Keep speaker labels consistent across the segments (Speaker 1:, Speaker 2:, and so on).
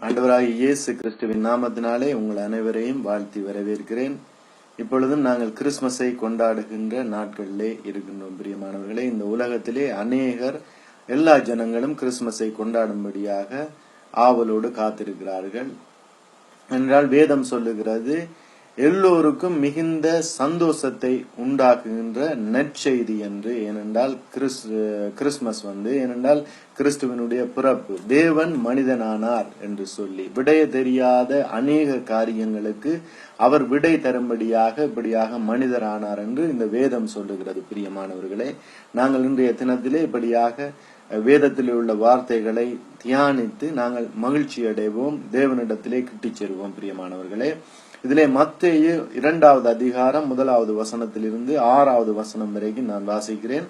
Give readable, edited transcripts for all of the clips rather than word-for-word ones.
Speaker 1: ஆண்டவராகிய இயேசு கிறிஸ்துவின் நாமத்தினாலே உங்கள் அனைவரையும் வாழ்த்தி வரவேற்கிறேன். இப்பொழுதும் நாங்கள் கிறிஸ்துமஸை கொண்டாடுகின்ற நாட்களிலே இருக்கின்றோம். பிரியமானவர்களே, இந்த உலகத்திலே அநேகர் எல்லா ஜனங்களும் கிறிஸ்துமஸை கொண்டாடும்படியாக ஆவலோடு காத்திருக்கிறார்கள் என்றால் வேதம் சொல்லுகிறது எல்லோருக்கும் மிகுந்த சந்தோஷத்தை உண்டாக்குகின்ற நற்செய்தி என்று. ஏனென்றால் கிறிஸ்துமஸ் ஏனென்றால் கிறிஸ்துவனுடைய பிறப்பு, தேவன் மனிதனானார் என்று சொல்லி விடைய தெரியாத அநேக காரியங்களுக்கு அவர் விடை தரும்படியாக இப்படியாக மனிதரானார் என்று இந்த வேதம் சொல்லுகிறது. பிரியமானவர்களே, நாங்கள் இன்றைய தினத்திலே இப்படியாக வேதத்தில் உள்ள வார்த்தைகளை தியானித்து நாங்கள் மகிழ்ச்சி அடைவோம், தேவனிடத்திலே கிட்டிச் செல்வோம். பிரியமானவர்களே, இதிலே மத்தேயு 2வது அதிகாரம் 1வது வசனத்திலிருந்து 6வது வசனம் வரைக்கும் நான் வாசிக்கிறேன்.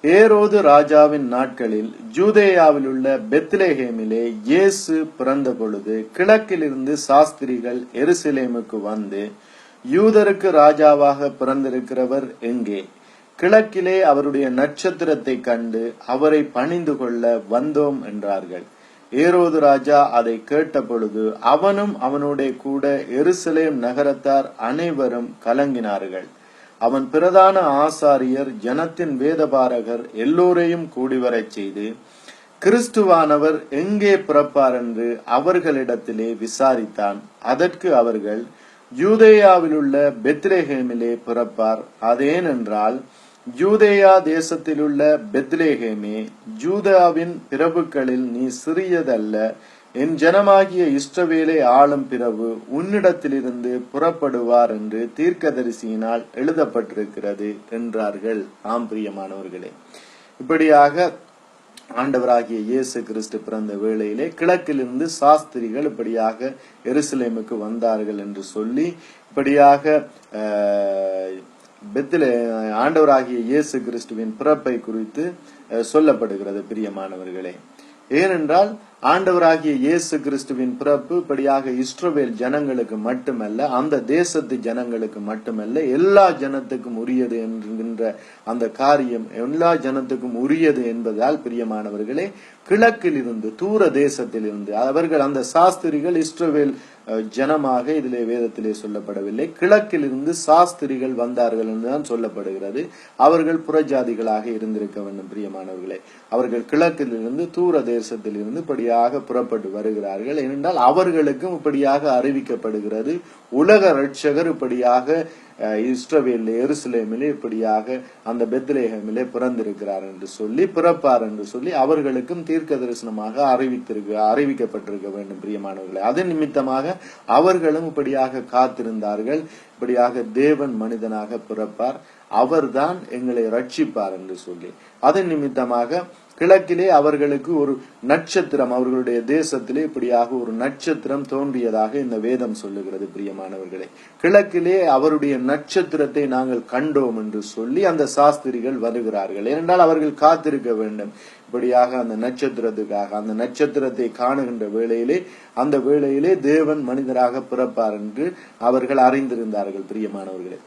Speaker 1: ஏரோது ராஜாவின் நாட்களில் ஜூதேயாவில் உள்ள பெத்லெஹேமிலே இயேசு பிறந்த பொழுது கிழக்கிலிருந்து சாஸ்திரிகள் எருசலேமுக்கு வந்து, யூதருக்கு ராஜாவாக பிறந்திருக்கிறவர் எங்கே? கிழக்கிலே அவருடைய நட்சத்திரத்தை கண்டு அவரை பணிந்து கொள்ள வந்தோம் என்றார்கள். ஏரோது ராஜா அதை கேட்ட பொழுது அவனும் அவனுடைய கூட எருசலேம் நகரத்தார் அனைவரும் கலங்கினார்கள். அவன் பிரதான ஆசாரியர், ஜனத்தின் வேதபாரகர் எல்லோரையும் கூடிவரச் செய்து, கிறிஸ்துவானவர் எங்கே பிறப்பார் என்று அவர்களிடத்திலே விசாரித்தான். அதற்கு அவர்கள், யூதேயாவில் உள்ள பெத்லெஹேமிலே பிறப்பார். அதேனென்றால், யூதேயா தேசத்திலுள்ள பெத்லெஹேமே, யூதாவின் பிரபுக்களில் நீ சிறியதல்ல, என் ஜனமாகிய இஸ்ரவேலை ஆளும் பிரபு உன்னிடத்திலிருந்து புறப்படுவார் என்று தீர்க்கதரிசியினால் எழுதப்பட்டிருக்கிறது என்றார்கள். ஆம் பிரியமானவர்களே, இப்படியாக ஆண்டவராகிய இயேசு கிறிஸ்து பிறந்த வேளையிலே கிழக்கிலிருந்து சாஸ்திரிகள் இப்படியாக எருசலேமுக்கு வந்தார்கள் என்று சொல்லி இப்படியாக ஆண்டவராகிய இயேசு கிறிஸ்துவின் பிறப்பை குறித்து சொல்லப்படுகிறது. பிரியமானவர்களே, ஏனென்றால் ஆண்டவராகிய இயேசு கிறிஸ்துவின் பிறப்பு இப்படியாக இஸ்ரவேல் ஜனங்களுக்கு மட்டுமல்ல, அந்த தேசத்து ஜனங்களுக்கு மட்டுமல்ல, எல்லா ஜனத்துக்கும் உரியது என்கின்ற அந்த காரியம் எல்லா ஜனத்துக்கும் உரியது என்பதால் பிரியமானவர்களே, கிழக்கில் இருந்து தூர தேசத்தில் இருந்து அவர்கள் அந்த சாஸ்திரிகள் இஸ்ரவேல் ஜனமாக இதிலே வேதத்திலே சொல்லப்படவில்லை, கிழக்கில் இருந்து சாஸ்திரிகள் வந்தார்கள் என்றுதான் சொல்லப்படுகிறது. அவர்கள் புறஜாதிகளாக இருந்திருக்க வேண்டும். பிரியமானவர்களே, அவர்கள் கிழக்கில் இருந்து தூர தேசத்தில் இருந்து இப்படியாக புறப்பட்டு வருகிறார்கள். ஏனென்றால் அவர்களுக்கும் இப்படியாக அறிவிக்கப்படுகிறது, உலக ரட்சகர் இப்படியாக இஸ்ரவேல் எருசலேமிலே இப்படியாக அந்த பெத்லெஹேமிலே பிறந்திருக்கிறார் என்று சொல்லி, பிறப்பார் என்று சொல்லி அவர்களுக்கும் தீர்க்க தரிசனமாக அறிவிக்கப்பட்டிருக்க வேண்டும். பிரியமானவர்களே, அதன் நிமித்தமாக அவர்களும் இப்படியாக காத்திருந்தார்கள். இப்படியாக தேவன் மனிதனாக பிறப்பார், அவர்தான் எங்களை ரட்சிப்பார் என்று சொல்லி. அதன் நிமித்தமாக கிழக்கிலே அவர்களுக்கு ஒரு நட்சத்திரம், அவர்களுடைய தேசத்திலே இப்படியாக ஒரு நட்சத்திரம் தோன்றியதாக இந்த வேதம் சொல்லுகிறது. பிரியமானவர்களே, கிழக்கிலே அவருடைய நட்சத்திரத்தை நாங்கள் கண்டோம் என்று சொல்லி அந்த சாஸ்திரிகள் வருகிறார்கள். ஏனென்றால் அவர்கள் காத்திருக்க வேண்டும் இப்படியாக அந்த நட்சத்திரத்துக்காக. அந்த நட்சத்திரத்தை காணுகின்ற வேளையிலே, அந்த வேளையிலே தேவன் மனிதராக பிறப்பார் என்று அவர்கள் அறிந்திருந்தார்கள். பிரியமானவர்களே,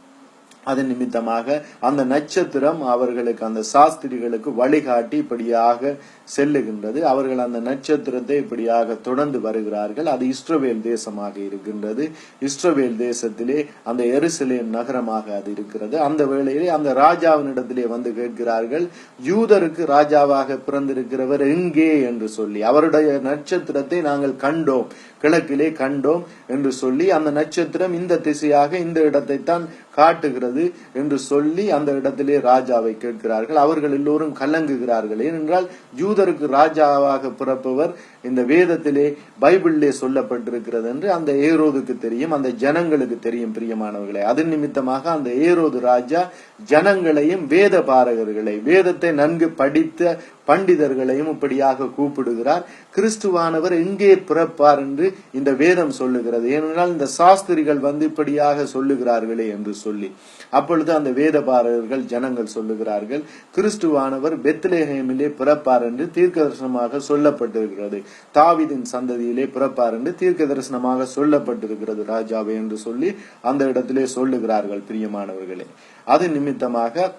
Speaker 1: அதன் நிமித்தமாக அந்த நட்சத்திரம் அவர்களுக்கு, அந்த சாஸ்திரிகளுக்கு வழிகாட்டி இப்படியாக செல்லுகின்றது. அவர்கள் அந்த நட்சத்திரத்தை இப்படியாக தொடர்ந்து வருகிறார்கள். அது இஸ்ரவேல் தேசமாக இருக்கின்றது. இஸ்ரவேல் தேசத்திலே அந்த எருசலேம் நகரமாக அது இருக்கிறது. அந்த வேளையிலே அந்த ராஜாவினிடத்திலே வந்து கேட்கிறார்கள், யூதருக்கு ராஜாவாக பிறந்திருக்கிறவர் எங்கே என்று சொல்லி. அவருடைய நட்சத்திரத்தை நாங்கள் கண்டோம், கிழக்கிலே கண்டோம் என்று சொல்லி, அந்த நட்சத்திரம் இந்த திசையாக இந்த இடத்தை தான் காட்டுகிறது என்று சொல்லி அந்த இடத்திலே ராஜாவை கேட்கிறார்கள். அவர்கள் எல்லோரும் கலங்குகிறார்கள். ஏனென்றால் யூதருக்கு ராஜாவாக பிறப்பவர் இந்த வேதத்திலே பைபிளிலே சொல்லப்பட்டிருக்கிறது என்று அந்த ஏரோதுக்கு தெரியும், அந்த ஜனங்களுக்கு தெரியும். பிரியமானவர்களே, அதன் நிமித்தமாக அந்த ஏரோது ராஜா ஜனங்களையும் வேத பாரகர்களை, வேதத்தை நன்கு படித்த பண்டிதர்களையும் இப்படியாக கூப்பிடுகிறார். கிறிஸ்துவானவர் எங்கே பிறப்பார் என்று இந்த வேதம் சொல்லுகிறது. ஏனென்றால் இந்த சாஸ்திரிகள் வந்து இப்படியாக சொல்லுகிறார்களே என்று சொல்லி. அப்பொழுது அந்த வேதபாரகர்கள் ஜனங்கள் சொல்லுகிறார்கள், கிறிஸ்துவானவர் பெத்லெஹேமிலே பிறப்பார் என்று தீர்க்க தரிசனமாக சொல்லப்பட்டிருக்கிறது, தாவீதின் சந்ததியிலே பிறப்பார் என்று தீர்க்க தரிசனமாக சொல்லப்பட்டிருக்கிறது ராஜாவே என்று சொல்லி அந்த இடத்திலே சொல்லுகிறார்கள். பிரியமானவர்களே, அது நிமித்தமாக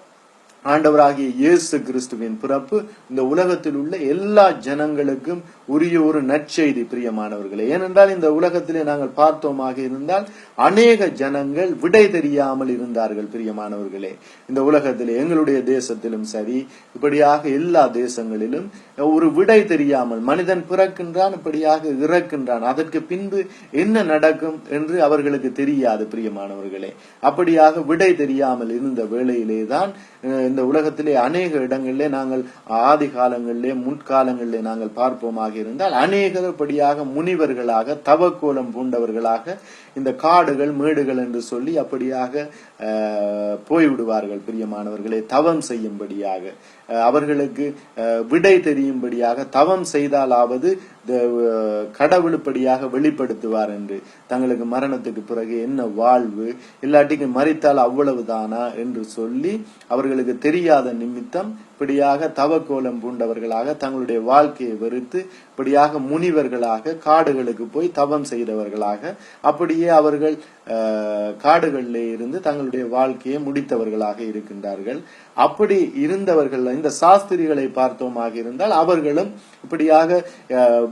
Speaker 1: ஆண்டவராகிய இயேசு கிறிஸ்துவின் பிறப்பு இந்த உலகத்தில் உள்ள எல்லா ஜனங்களுக்கும் உரிய ஒரு நற்செய்தி பிரியமானவர்களே. ஏனென்றால் இந்த உலகத்திலே நாங்கள் பார்த்தோமாக இருந்தால் அநேக ஜனங்கள் விடை தெரியாமல் இருந்தார்கள் பிரியமானவர்களே. இந்த உலகத்திலே எங்களுடைய தேசத்திலும் சரி, இப்படியாக எல்லா தேசங்களிலும் ஒரு விடை தெரியாமல் மனிதன் பிறக்கின்றான், இப்படியாக இறக்கின்றான், அதற்கு பின்பு என்ன நடக்கும் என்று அவர்களுக்கு தெரியாது பிரியமானவர்களே. அப்படியாக விடை தெரியாமல் இருந்த வேளையிலே தான் இந்த உலகத்திலே அநேக இடங்களிலே நாங்கள் ஆதி காலங்களிலே முற்காலங்களிலே நாங்கள் பார்ப்போமாக இருந்தால் அநேகப்படியாக முனிவர்களாக தவக்கோலம் பூண்டவர்களாக இந்த காடுகள் மேடுகள் என்று சொல்லி அப்படியாக போய்விடுவார்கள் பிரியமானவர்களே. தவம் செய்யும்படியாக அவர்களுக்கு விடை தெரியும்படியாக தவம் செய்தாலாவது கடவுளுப்படியாக வெளிப்படுத்துவார் என்று, தங்களுக்கு மரணத்துக்கு பிறகு என்ன வாழ்வு, இல்லாட்டிக்கு மரித்தால் அவ்வளவுதானா என்று சொல்லி அவர்களுக்கு தெரியாத நிமித்தம் இப்படியாக தவக்கோலம் பூண்டவர்களாக தங்களுடைய வாழ்க்கையை வெறுத்து இப்படியாக முனிவர்களாக காடுகளுக்கு போய் தவம் செய்தவர்களாக அப்படியே அவர்கள் காடுகளிலே இருந்து தங்களுடைய வாழ்க்கையை முடித்தவர்களாக இருக்கின்றார்கள். அப்படி இருந்தவர்கள் இந்த சாஸ்திரிகளை பார்த்தோமாக இருந்தால் அவர்களும் இப்படியாக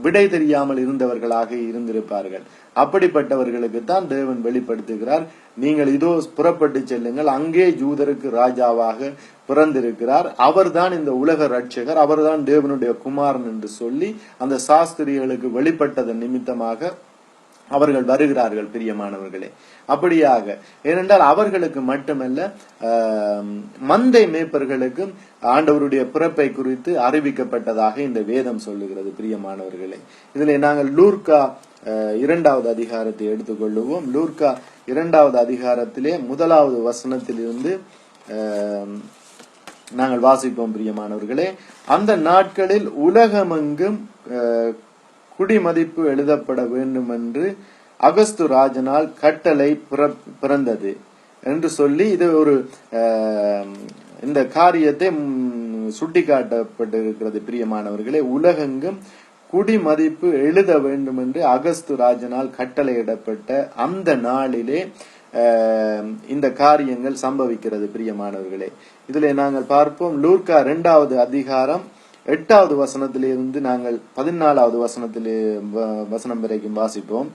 Speaker 1: விடை தெரியாமல் இருந்தவர்களாக இருந்திருப்பார்கள். அப்படிப்பட்டவர்களுக்கு தான் தேவன் வெளிப்படுத்துகிறார், நீங்கள் இதோ புறப்பட்டு செல்லுங்கள், அங்கே யூதருக்கு ராஜாவாக பிறந்திருக்கிறார், அவர்தான் இந்த உலக ரட்சகர், அவர்தான் தேவனுடைய குமாரன் என்று சொல்லி அந்த சாஸ்திரிகளுக்கு வெளிப்பட்டதன் நிமித்தமாக அவர்கள் வருகிறார்கள் பிரியமானவர்களே. அப்படியாக ஏனென்றால் அவர்களுக்கு மட்டுமல்ல மந்தை மேய்ப்பர்களுக்கும் ஆண்டவருடைய பிறப்பை குறித்து அறிவிக்கப்பட்டதாக இந்த வேதம் சொல்லுகிறது பிரியமானவர்களே. இதிலே நாங்கள் லூர்கா 2வது அதிகாரத்தை எடுத்துக்கொள்ளுவோம். லூர்கா 2வது அதிகாரத்திலே 1வது வசனத்திலிருந்து நாங்கள் வாசிப்போம் பிரியமானவர்களே. அந்த நாட்களில் உலகமெங்கும் குடிமதிப்பு எழுதப்பட வேண்டும் என்று அகஸ்து ராஜனால் கட்டளை பிறந்தது என்று சொல்லி இது ஒரு இந்த காரியத்தை சுட்டிக்காட்டப்பட்டிருக்கிறது பிரியமானவர்களே. உலகெங்கும் குடிமதிப்பு எழுத வேண்டும் என்று அகஸ்து ராஜனால் கட்டளையிடப்பட்ட அந்த நாளிலே இந்த காரியங்கள் சம்பவிக்கிறது பிரியமானவர்களே. இதிலே நாங்கள் பார்ப்போம். லூர்கா 2வது அதிகாரம் 8வது வசனத்திலிருந்து நாங்கள் 14வது வசனம் வரைக்கும் வாசிப்போம்.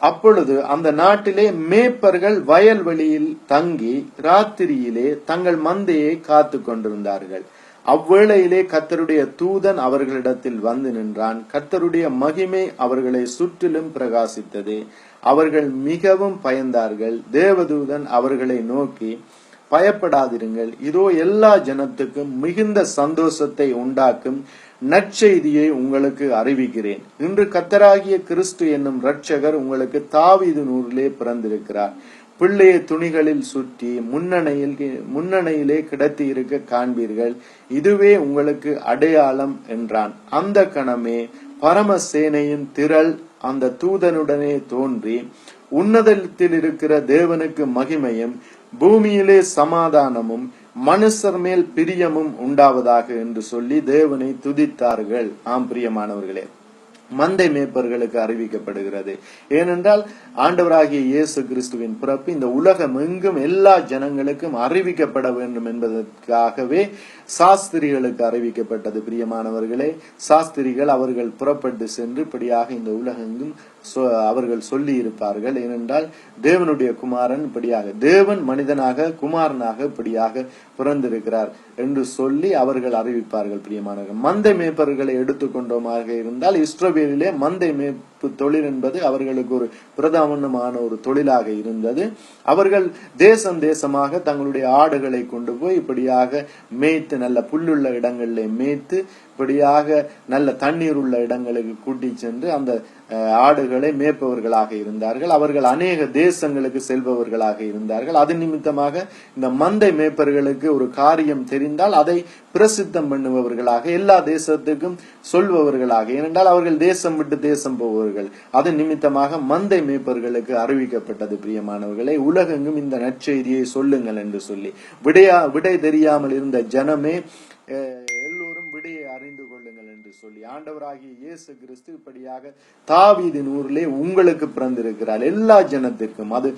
Speaker 1: அப்பொழுது அந்த நாட்டிலே மேய்ப்பர்கள் வயல்வெளியில் தங்கி ராத்திரியிலே தங்கள் மந்தையை காத்து கொண்டிருந்தார்கள். அவ்வேளையிலே கர்த்தருடைய தூதன் அவர்களிடத்தில் வந்து நின்றான். கர்த்தருடைய மகிமை அவர்களை சுற்றிலும் பிரகாசித்தது. அவர்கள் மிகவும் பயந்தார்கள். தேவதூதன் அவர்களை நோக்கி, பயப்படாதிருங்கள், இதோ எல்லா ஜனத்துக்கும் மிகுந்த சந்தோஷத்தை உண்டாக்கும் நற்செய்தியை உங்களுக்கு அறிவிக்கிறேன். இன்று கர்த்தராகிய கிறிஸ்து என்னும் இரட்சகர் உங்களுக்கு தாவீதினூரிலே பிறந்திருக்கிறார். பிள்ளையை துணிகளில் சுற்றி முன்னணையிலே கிடத்தி இருக்க காண்பீர்கள். இதுவே உங்களுக்கு அடையாளம் என்றான். அந்த கணமே பரமசேனையின் திரள் அந்த தூதனுடனே தோன்றி, உன்னதத்தில் இருக்கிற தேவனுக்கு மகிமையும் பூமியிலே சமாதானமும் மனுஷர் மேல் பிரியமும் உண்டாவதாக என்று சொல்லி தேவனை துதித்தார்கள். ஆம் பிரியமானவர்களே, மந்தை மேய்ப்பர்களுக்கு அறிவிக்கப்படுகிறது. ஏனென்றால் ஆண்டவராகிய இயேசு கிறிஸ்துவின் பிறப்பு இந்த உலகம் எங்கும் எல்லா ஜனங்களுக்கும் அறிவிக்கப்பட வேண்டும் என்பதற்காகவே சாஸ்திரிகளுக்கு அறிவிக்கப்பட்டது பிரியமானவர்களே. சாஸ்திரிகள் அவர்கள் புறப்பட்டு சென்று இப்படியாக இந்த உலகெங்கும் அவர்கள் சொல்லி இருப்பார்கள். ஏனென்றால் தேவனுடைய குமாரன் இப்படியாக, தேவன் மனிதனாக குமாரனாக இப்படியாக பிறந்திருக்கிறார் என்று சொல்லி அவர்கள் அறிவிப்பார்கள் பிரியமானவர்கள். மந்தை மேய்ப்பர்களை எடுத்துக்கொண்டோமாக இருந்தால் இஸ்ரவேலிலே மந்தை மேய்ப்பு தொழில் என்பது அவர்களுக்கு ஒரு பிரதானமான ஒரு தொழிலாக இருந்தது. அவர்கள் தேசமாக தங்களுடைய ஆடுகளை கொண்டு போய் இப்படியாக மேய்த்து நல்ல புல்லுள்ள இடங்களிலே மேய்த்து இப்படியாக நல்ல தண்ணீர் உள்ள இடங்களுக்கு கூட்டி சென்று அந்த ஆடுகளை மேய்ப்பவர்களாக இருந்தார்கள். அவர்கள் அநேக தேசங்களுக்கு செல்பவர்களாக இருந்தார்கள். அது நிமித்தமாக இந்த மந்தை மேய்ப்பர்களுக்கு ஒரு காரியம் தெரிந்தால் அதை பிரசித்தம் பண்ணுபவர்களாக, எல்லா தேசத்துக்கும் சொல்பவர்களாக, ஏனென்றால் அவர்கள் தேசம் விட்டு தேசம் போபவர்கள். அது நிமித்தமாக மந்தை மேய்ப்பர்களுக்கு அறிவிக்கப்பட்டது பிரியமானவர்களை, உலகெங்கும் இந்த நற்செய்தியை சொல்லுங்கள் என்று சொல்லி. விடை தெரியாமல் இருந்த ஜனமே எல்லோரும் விடையை அறிந்து கொள்ளுங்கள் என்று சொல்லி ஆண்டவராகிய இயேசு கிறிஸ்து இப்படியாக தாவீதின் ஊரிலே உங்களுக்கு பிறந்திருக்கிறார் எல்லா ஜனத்திற்கும். அது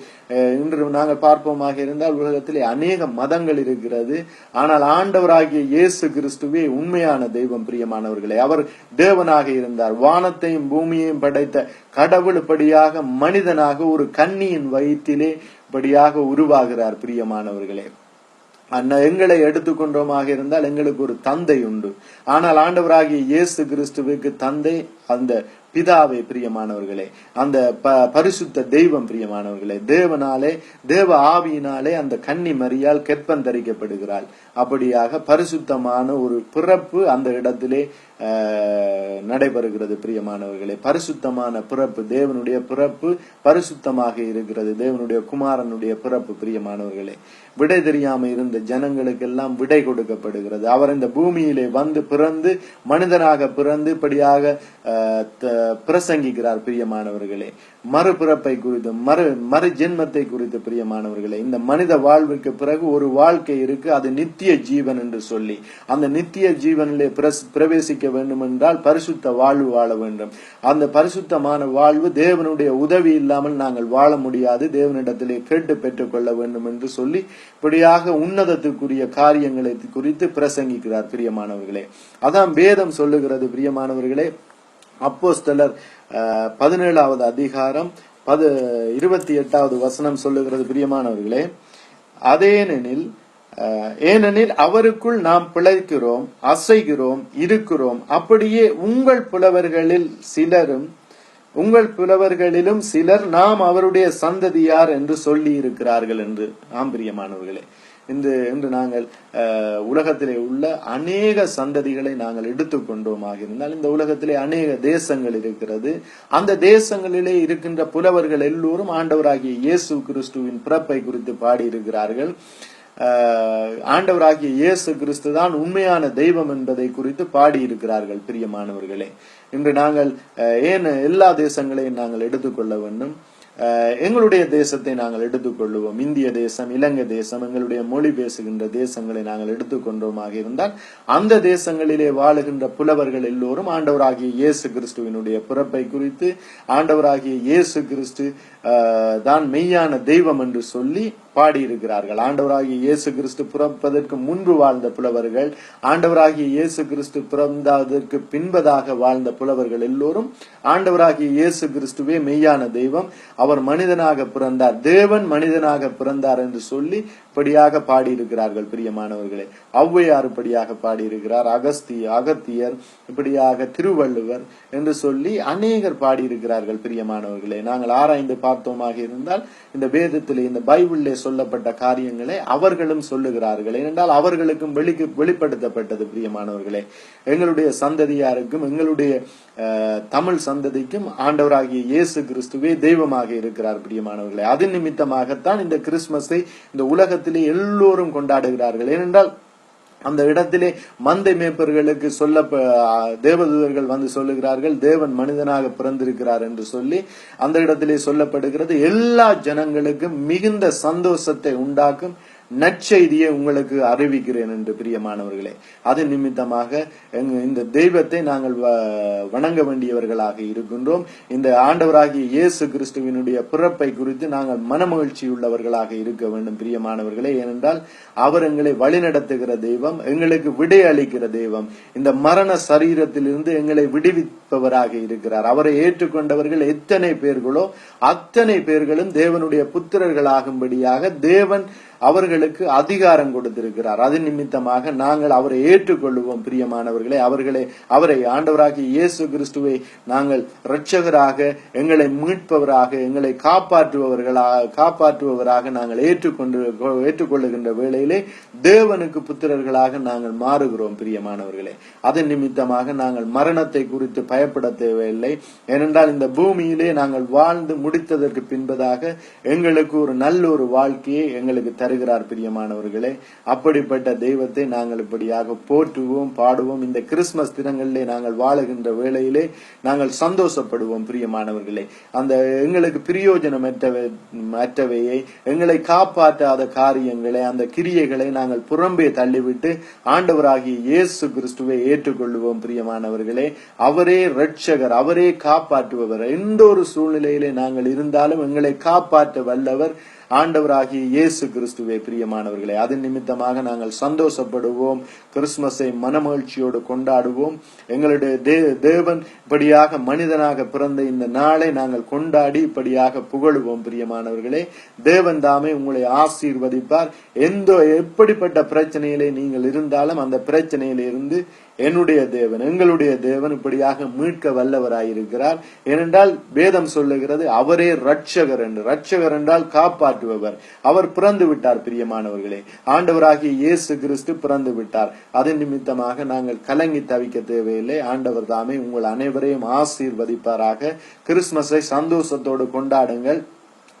Speaker 1: இன்று நாங்கள் பார்ப்போமாக இருந்தால் உலகத்திலே அநேக மதங்கள் இருக்கிறது. ஆனால் ஆண்டவராகிய இயேசு கிறிஸ்துவே உண்மையான தெய்வம் பிரியமானவர்களே. அவர் தேவனாக இருந்தார். வானத்தையும் பூமியையும் படைத்த கடவுள் இப்படியாக மனிதனாக ஒரு கன்னியின் வயிற்றிலே இப்படியாக உருவாகிறார் பிரியமானவர்களே. எங்களை எடுத்துக்கொண்டோமாக இருந்தால் எங்களுக்கு ஒரு தந்தை உண்டு. ஆனால் ஆண்டவராகிய இயேசு கிறிஸ்துவுக்கு தந்தை அந்த பிதாவை பிரியமானவர்களே, அந்த பரிசுத்த தெய்வம் பிரியமானவர்களே. தேவனாலே தேவ ஆவியினாலே அந்த கன்னி மரியால் கற்பந்தரிக்கப்படுகிறாள். அப்படியாக பரிசுத்தமான ஒரு பிறப்பு அந்த இடத்திலே நடைபெறுகிறது பிரியமானவர்களே. பரிசுத்தமான பிறப்பு, தேவனுடைய பிறப்பு பரிசுத்தமாக இருக்கிறது. தேவனுடைய குமாரனுடைய பிறப்பு பிரியமானவர்களே. விடை தெரியாம இருந்த ஜனங்களுக்கெல்லாம் விடை கொடுக்கப்படுகிறது. அவர் இந்த பூமியிலே வந்து பிறந்து மனிதனாக பிறந்து இப்படியாக பிரசங்கிக்கிறார் பிரியமானவர்களே. மறுபிறப்பை குறித்து மறு ஜென்மத்தை குறித்து பிரியமானவர்களே. இந்த மனித வாழ்வுக்கு பிறகு ஒரு வாழ்க்கை இருக்கு, அது நித்திய ஜீவன் என்று சொல்லி அந்த நித்திய ஜீவனிலே பிரவேசிக்க வேண்டும் என்றால் பரிசுத்த வாழ்வு வாழ வேண்டும். அந்த பரிசுத்தமான வாழ்வு தேவனுடைய உதவி இல்லாமல் நாங்கள் வாழ முடியாது. தேவனிடத்திலே கேட்டு பெற்றுக் கொள்ள வேண்டும் என்று சொல்லி இப்படியாக உன்னதத்துக்குரிய காரியங்களை குறித்து பிரசங்கிக்கிறார் பிரியமானவர்களே. அதான் வேதம் சொல்லுகிறது பிரியமானவர்களே. அப்போஸ்தலர் 17வது அதிகாரம் 28வது வசனம் சொல்லுகிறது பிரியமானவர்களே. ஏனெனில் அவருக்குள் நாம் பிழைக்கிறோம், அசைகிறோம், இருக்கிறோம். அப்படியே உங்கள் புலவர்களிலும் சிலர் நாம் அவருடைய சந்ததியார் என்று சொல்லி இருக்கிறார்கள் என்று. ஆம் பிரியமானவர்களே, இன்று நாங்கள் உலகத்திலே உள்ள அநேக சந்ததிகளை நாங்கள் எடுத்துக்கொண்டோமாக இருந்தால் இந்த உலகத்திலே அநேக தேசங்கள் இருக்கிறது. அந்த தேசங்களிலே இருக்கின்ற புலவர்கள் எல்லோரும் ஆண்டவராகிய இயேசு கிறிஸ்துவின் பிறப்பை குறித்து பாடியிருக்கிறார்கள். ஆண்டவராகிய இயேசு கிறிஸ்து தான் உண்மையான தெய்வம் என்பதை குறித்து பாடியிருக்கிறார்கள் பிரியமானவர்களே. இன்று நாங்கள் ஏன் எல்லா தேசங்களையும் நாங்கள் எடுத்துக்கொள்ள வேண்டும்? எங்களுடைய தேசத்தை நாங்கள் எடுத்துக்கொள்வோம். இந்திய தேசம், இலங்கை தேசம், எங்களுடைய மொழி பேசுகின்ற தேசங்களை நாங்கள் எடுத்துக்கொண்டோமாக இருந்தால் அந்த தேசங்களிலே வாழுகின்ற புலவர்கள் எல்லோரும் ஆண்டவராகிய இயேசு கிறிஸ்துவினுடைய பிறப்பை குறித்து ஆண்டவராகிய இயேசு கிறிஸ்து தான் மெய்யான தெய்வம் என்று சொல்லி பாடியிருக்கிறார்கள். ஆண்டவராகிய இயேசு கிறிஸ்து பிறப்பதற்கு முன்பு வாழ்ந்த புலவர்கள், ஆண்டவராகிய இயேசு கிறிஸ்து பிறந்ததற்கு பின்பதாக வாழ்ந்த புலவர்கள் எல்லோரும் ஆண்டவராகிய இயேசு கிறிஸ்துவே மெய்யான தெய்வம், அவர் மனிதனாக பிறந்தார், தேவன் மனிதனாக பிறந்தார் என்று சொல்லி இப்படியாக பாடியிருக்கிறார்கள் பிரியமானவர்களே. ஔவையார் இப்படியாக பாடியிருக்கிறார், அகத்தியர் இப்படியாக திருவள்ளுவர் என்று சொல்லி அநேகர் பாடியிருக்கிறார்கள் பிரியமானவர்களே. நாங்கள் ஆராய்ந்து பார்த்தோமாக இருந்தால் இந்த வேதத்திலே, இந்த பைபிளிலே சொல்லப்பட்ட காரியங்களை அவர்களும் சொல்லுகிறார்கள். ஏனென்றால் அவர்களுக்கும் வெளிப்படுத்தப்பட்டது பிரியமானவர்களே. எங்களுடைய சந்ததியாருக்கும் எங்களுடைய தமிழ் சந்ததிக்கும் ஆண்டவராகிய இயேசு கிறிஸ்துவே தெய்வமாக இருக்கிறார் பிரியமானவர்களே. அது நிமித்தமாகத்தான் இந்த கிறிஸ்துமஸை இந்த உலகத்திலே எல்லோரும் கொண்டாடுகிறார்கள். ஏனென்றால் அந்த இடத்திலே மந்தை மேய்ப்பர்களுக்கு தேவதூதர்கள் வந்து சொல்லுகிறார்கள், தேவன் மனிதனாக பிறந்திருக்கிறார் என்று சொல்லி அந்த இடத்திலே சொல்லப்படுகிறது. எல்லா ஜனங்களுக்கும் மிகுந்த சந்தோஷத்தை உண்டாக்கும் நற்செய்தியை உங்களுக்கு அறிவிக்கிறேன் என்று பிரியமானவர்களே. அது நிமித்தமாக இந்த தெய்வத்தை நாங்கள் வணங்க வேண்டியவர்களாக இருக்கின்றோம். இந்த ஆண்டவராகிய இயேசு கிறிஸ்துவினுடைய பிறப்பை குறித்து நாங்கள் மனமகிழ்ச்சி உள்ளவர்களாக இருக்க வேண்டும் பிரியமானவர்களே. ஏனென்றால் அவர் எங்களை வழிநடத்துகிற தெய்வம், எங்களுக்கு விடை அளிக்கிற தெய்வம், இந்த மரண சரீரத்திலிருந்து எங்களை விடுவிப்பவராக இருக்கிறார். அவரை ஏற்றுக்கொண்டவர்கள் எத்தனை பேர்களோ அத்தனை பேர்களும் தேவனுடைய புத்திரர்களாகும்படியாக தேவன் அவர்களுக்கு அதிகாரம் கொடுத்திருக்கிறார். அது நிமித்தமாக நாங்கள் அவரை ஏற்றுக்கொள்வோம் பிரியமானவர்களே. அவரை ஆண்டவராகிய இயேசு கிறிஸ்துவை நாங்கள் இரட்சகராக, எங்களை மீட்பவராக, எங்களை காப்பாற்றுபவராக நாங்கள் ஏற்றுக்கொள்ளுகின்ற வேளையிலே தேவனுக்கு புத்திரர்களாக நாங்கள் மாறுகிறோம் பிரியமானவர்களே. அது நிமித்தமாக நாங்கள் மரணத்தை குறித்து பயப்பட தேவையில்லை. ஏனென்றால் இந்த பூமியிலே நாங்கள் வாழ்ந்து முடித்ததற்கு பின்பதாக எங்களுக்கு ஒரு நல்ல ஒரு வாழ்க்கையை எங்களுக்கு தருகிறார் பிரியமானவர்களே. அப்படிப்பட்ட தெய்வத்தை நாங்கள் இப்படியாக போற்றுவோம், பாடுவோம். இந்த கிறிஸ்துமஸ் தினங்களிலே நாங்கள் வாழுகின்ற வேளையிலே நாங்கள் சந்தோஷப்படுவோம் பிரியமானவர்களே. அந்த எங்களுக்கு பிரயோஜனமற்றவையை, எங்களை காப்பாற்றாத காரியங்களை, அந்த கிரியைகளை நாங்கள் புறம்பே தள்ளிவிட்டு ஆண்டவராகிய இயேசு கிறிஸ்துவை ஏற்றுக்கொள்வோம் பிரியமானவர்களே. அவரே இரட்சகர், அவரே காப்பாற்றுபவர். எந்த ஒரு சூழ்நிலையிலே நாங்கள் இருந்தாலும் எங்களை காப்பாற்ற வல்லவர் ஆண்டவராகிய இயேசு கிறிஸ்துவே பிரியமானவர்களே. அதன் நிமித்தமாக நாங்கள் சந்தோஷப்படுவோம், கிறிஸ்துமஸை மனமகிழ்ச்சியோடு கொண்டாடுவோம். எங்களுடைய தேவன் இப்படியாக மனிதனாக பிறந்த இந்த நாளை நாங்கள் கொண்டாடி இப்படியாக புகழுவோம் பிரியமானவர்களே. தேவன் தாமே உங்களை ஆசீர்வதிப்பார். எப்படிப்பட்ட பிரச்சனையிலே நீங்கள் இருந்தாலும் அந்த பிரச்சனையில இருந்து என்னுடைய தேவன், எங்களுடைய தேவன் இப்படியாக மீட்க வல்லவராயிருக்கிறார். ஏனென்றால் வேதம் சொல்லுகிறது அவரே இரட்சகர் என்று. இரட்சகர் என்றால் காப்பாற்றுபவர். அவர் பிறந்து விட்டார் பிரியமானவர்களே. ஆண்டவராகிய இயேசு கிறிஸ்து பிறந்து விட்டார். அதன் நிமித்தமாக நாங்கள் கலங்கி தவிக்க தேவையில்லை. ஆண்டவர் தாமே உங்கள் அனைவரையும் ஆசீர்வதிப்பாராக. கிறிஸ்துமஸை சந்தோஷத்தோடு கொண்டாடுங்கள்.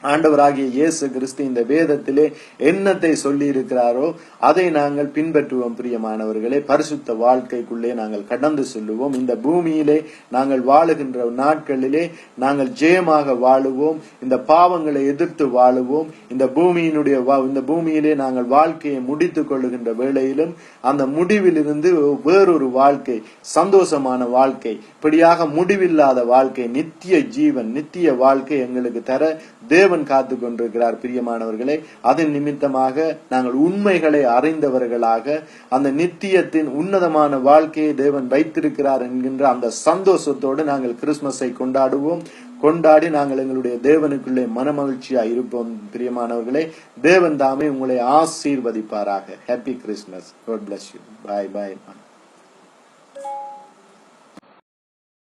Speaker 1: ஆண்டவராகிய இயேசு கிறிஸ்து இந்த வேதத்திலே என்னத்தை சொல்லி இருக்கிறாரோ அதை நாங்கள் பின்பற்றுவோம் பிரியமானவர்களே. பரிசுத்த வாழ்க்கைக்குள்ளே நாங்கள் கடந்து செல்லுவோம். இந்த பூமியிலே நாங்கள் வாழுகின்ற நாட்களிலே நாங்கள் ஜெயமாக வாழுவோம். இந்த பாவங்களை எதிர்த்து வாழுவோம். இந்த பூமியிலே நாங்கள் வாழ்க்கையை முடித்துக் கொள்ளுகின்ற வேளையிலும் அந்த முடிவிலிருந்து வேறொரு வாழ்க்கை, சந்தோஷமான வாழ்க்கை, இப்படியாக முடிவில்லாத வாழ்க்கை, நித்திய ஜீவன், நித்திய வாழ்க்கை எங்களுக்கு தர தேவன் காத்து கொண்டிருக்கிறார் பிரியமானவர்களே. அதன் நிமித்தமாக நாங்கள் உண்மைகளை அறிந்தவர்களாக அந்த நித்தியத்தின் உன்னதமான வாழ்க்கையை தேவன் வைத்திருக்கிறார் என்கின்ற அந்த சந்தோஷத்தோடு நாங்கள் கிறிஸ்துமஸை கொண்டாடி நாங்கள் எங்களுடைய தேவனுக்குள்ளே மனமகிழ்ச்சியா இருப்போம் பிரியமானவர்களே. தேவன் தாமே உங்களை ஆசீர்வதிப்பாராக. Happy Christmas. God bless you. Bye.